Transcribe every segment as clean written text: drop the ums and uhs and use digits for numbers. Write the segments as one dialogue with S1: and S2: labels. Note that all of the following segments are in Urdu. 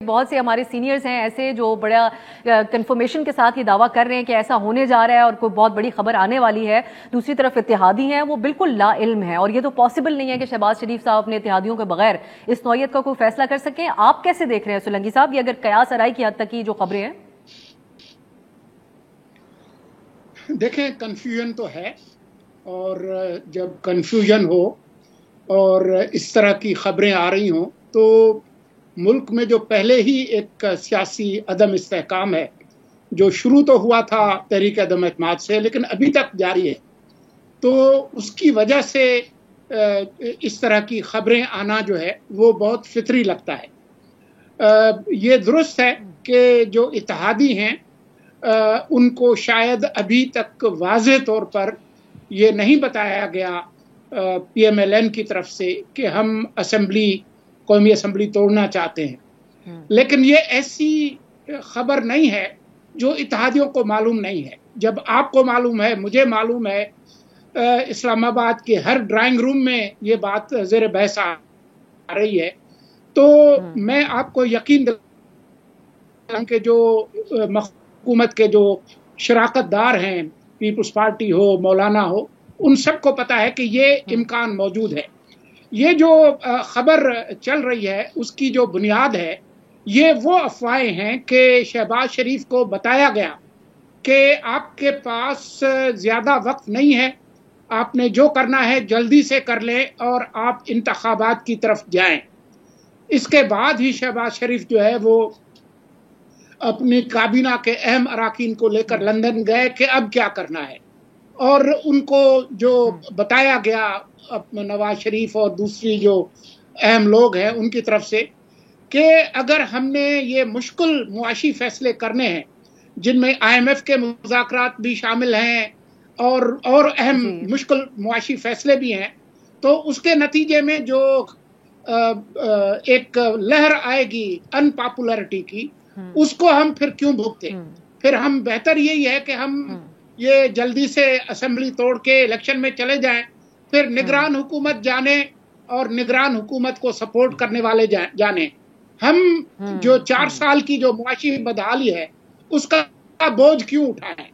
S1: بہت سے ہمارے سینئرز ہیں ایسے جو بڑا کنفرمیشن کے ساتھ یہ دعویٰ کر رہے ہیں کہ ایسا ہونے جا رہا ہے اور کوئی بہت بڑی خبر آنے والی ہے. دوسری طرف اتحادی ہیں وہ بالکل لا علم ہیں اور یہ تو پاسبل نہیں ہے کہ شہباز شریف صاحب اپنے اتحادیوں کے بغیر اس نوعیت کا کوئی فیصلہ کر سکیں. آپ کیسے دیکھ رہے ہیں سولنگی صاحب یہ اگر قیاس آرائی کی حد تک کی جو خبریں ہیں؟
S2: دیکھیں کنفیوژن تو ہے، اور جب کنفیوژن ہو اور اس طرح کی خبریں آ رہی ہوں تو ملک میں جو پہلے ہی ایک سیاسی عدم استحکام ہے جو شروع تو ہوا تھا تحریک عدم اعتماد سے لیکن ابھی تک جاری ہے، تو اس کی وجہ سے اس طرح کی خبریں آنا جو ہے وہ بہت فطری لگتا ہے. یہ درست ہے کہ جو اتحادی ہیں ان کو شاید ابھی تک واضح طور پر یہ نہیں بتایا گیا پی ایم ایل این کی طرف سے کہ ہم قومی اسمبلی توڑنا چاہتے ہیں، لیکن یہ ایسی خبر نہیں ہے جو اتحادیوں کو معلوم نہیں ہے. جب آپ کو معلوم ہے، مجھے معلوم ہے، اسلام آباد کے ہر ڈرائنگ روم میں یہ بات زیر بحث آ رہی ہے، تو میں آپ کو یقین دلاؤں کہ جو حکومت کے جو شراکت دار ہیں، پیپلز پارٹی ہو، مولانا ہو، ان سب کو پتا ہے کہ یہ امکان موجود ہے. یہ جو خبر چل رہی ہے اس کی جو بنیاد ہے یہ وہ افواہیں ہیں کہ شہباز شریف کو بتایا گیا کہ آپ کے پاس زیادہ وقت نہیں ہے، آپ نے جو کرنا ہے جلدی سے کر لیں اور آپ انتخابات کی طرف جائیں. اس کے بعد ہی شہباز شریف جو ہے وہ اپنی کابینہ کے اہم اراکین کو لے کر لندن گئے کہ اب کیا کرنا ہے، اور ان کو جو بتایا گیا نواز شریف اور دوسری جو اہم لوگ ہیں ان کی طرف سے کہ اگر ہم نے یہ مشکل معاشی فیصلے کرنے ہیں جن میں آئی ایم ایف کے مذاکرات بھی شامل ہیں اور اہم مشکل معاشی فیصلے بھی ہیں، تو اس کے نتیجے میں جو ایک لہر آئے گی ان پاپولرٹی کی، اس کو ہم پھر کیوں بھگتے؟ پھر ہم بہتر یہی ہے کہ ہم یہ جلدی سے اسمبلی توڑ کے الیکشن میں چلے جائیں، پھر نگران حکومت جانے اور نگران حکومت کو سپورٹ کرنے والے جانے. ہم جو 4 سال کی جو معاشی بدحالی ہے اس کا بوجھ کیوں اٹھائیں؟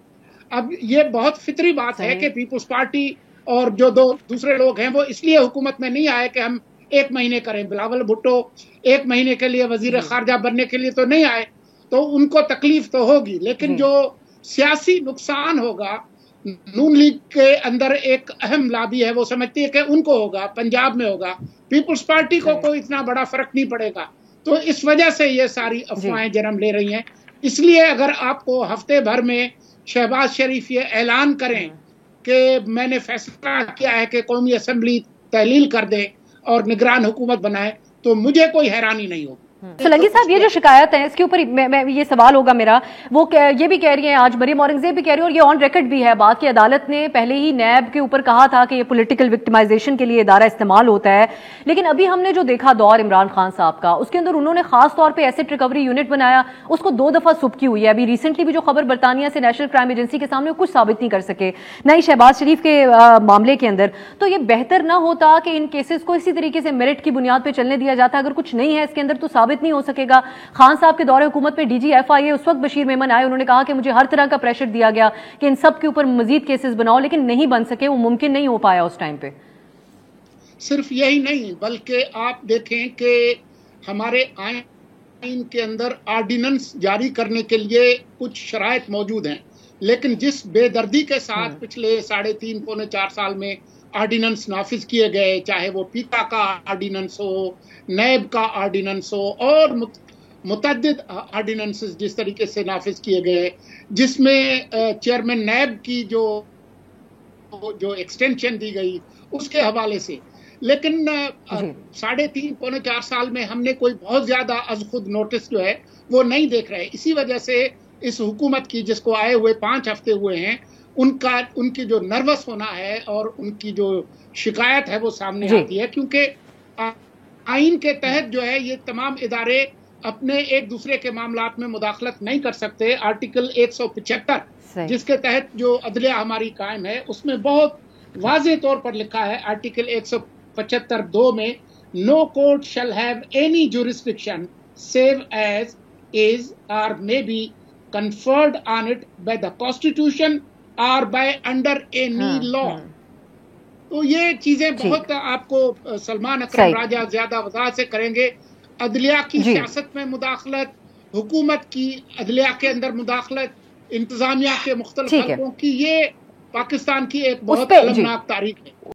S2: اب یہ بہت فطری بات ہے کہ پیپلز پارٹی اور جو دوسرے لوگ ہیں وہ اس لیے حکومت میں نہیں آئے کہ ہم 1 مہینے کریں. بلاول بھٹو 1 مہینے کے لیے وزیر خارجہ بننے کے لیے تو نہیں آئے، تو ان کو تکلیف تو ہوگی، لیکن جو سیاسی نقصان ہوگا، نون لیگ کے اندر ایک اہم لابی ہے وہ سمجھتی ہے کہ ان کو ہوگا، پنجاب میں ہوگا، پیپلز پارٹی کو کوئی اتنا بڑا فرق نہیں پڑے گا. تو اس وجہ سے یہ ساری افواہیں جنم لے رہی ہیں. اس لیے اگر آپ کو ہفتے بھر میں شہباز شریف یہ اعلان کریں کہ میں نے فیصلہ کیا ہے کہ قومی اسمبلی تحلیل کر دیں اور نگران حکومت بنائے، تو مجھے کوئی حیرانی نہیں ہوگی.
S1: سولنگی صاحب یہ جو شکایت ہے اس کے اوپر یہ سوال ہوگا میرا، وہ یہ بھی کہہ رہی ہیں، آج مریم اورنگزیب بھی کہہ رہی ہے اور یہ آن ریکارڈ بھی ہے بات کہ عدالت نے پہلے ہی نیب کے اوپر کہا تھا کہ یہ پولیٹیکل وکٹمائزیشن کے لیے ادارہ استعمال ہوتا ہے، لیکن ابھی ہم نے جو دیکھا دور عمران خان صاحب کا، اس کے اندر انہوں نے خاص طور پہ ایسٹ ریکوری یونٹ بنایا، اس کو 2 دفعہ سبکی ہوئی ہے. ابھی ریسنٹلی بھی جو خبر برطانیہ سے نیشنل کرائم ایجنسی کے سامنے کچھ ثابت نہیں کر سکے، نہ ہی شہباز شریف کے معاملے کے اندر. تو یہ بہتر نہ ہوتا کہ ان کیسز کو اسی طریقے سے میرٹ کی بنیاد پہ چلنے دیا جاتا؟ اگر کچھ نہیں ہے اس کے اندر تو ثابت نہیں ہو سکے گا. خان صاحب کے دور حکومت میں ڈی جی ایف آئی اے اس وقت بشیر میمن آئے، انہوں نے کہا کہ مجھے ہر طرح کا پریشر دیا گیا کہ ان سب کے اوپر مزید کیسز بناؤ، لیکن نہیں بن سکے، وہ ممکن نہیں ہو پایا اس ٹائم پہ.
S2: صرف یہی نہیں بلکہ آپ دیکھیں کہ ہمارے آئین کے اندر آرڈیننس جاری کرنے کے لیے کچھ شرائط موجود ہیں، لیکن جس بے دردی کے ساتھ پچھلے 3.5 پونے 4 سال میں آرڈیننس نافذ کیے گئے، چاہے وہ پیتا کا آرڈیننس ہو، نیب کا آرڈیننس ہو اور متعدد آرڈیننسز جس طریقے سے نافذ کیے گئے، جس میں چیئرمین نیب کی جو ایکسٹینشن دی گئی اس کے حوالے سے، لیکن 3.5 پونے 4 سال میں ہم نے کوئی بہت زیادہ از خود نوٹس جو ہے وہ نہیں دیکھ رہے. اسی وجہ سے اس حکومت کی جس کو آئے ہوئے 5 ہفتے ہوئے ہیں، ان کی جو نروس ہونا ہے اور ان کی جو شکایت ہے وہ سامنے آتی ہے، کیونکہ آئین کے تحت جو ہے یہ تمام ادارے اپنے ایک دوسرے کے معاملات میں مداخلت نہیں کر سکتے. آرٹیکل 175 جس کے تحت جو عدلیہ ہماری قائم ہے اس میں بہت واضح طور پر لکھا ہے، آرٹیکل 175(2) میں، no court shall have any jurisdiction save as is or may be conferred on it by the constitution or by under any law. تو یہ چیزیں بہت آپ کو سلمان اکرم راجہ زیادہ وضاحت سے کریں گے. عدلیہ کی سیاست میں مداخلت، حکومت کی عدلیہ کے اندر مداخلت، انتظامیہ کے مختلف حلقوں کی، یہ پاکستان کی ایک بہت المناک تاریخ ہے.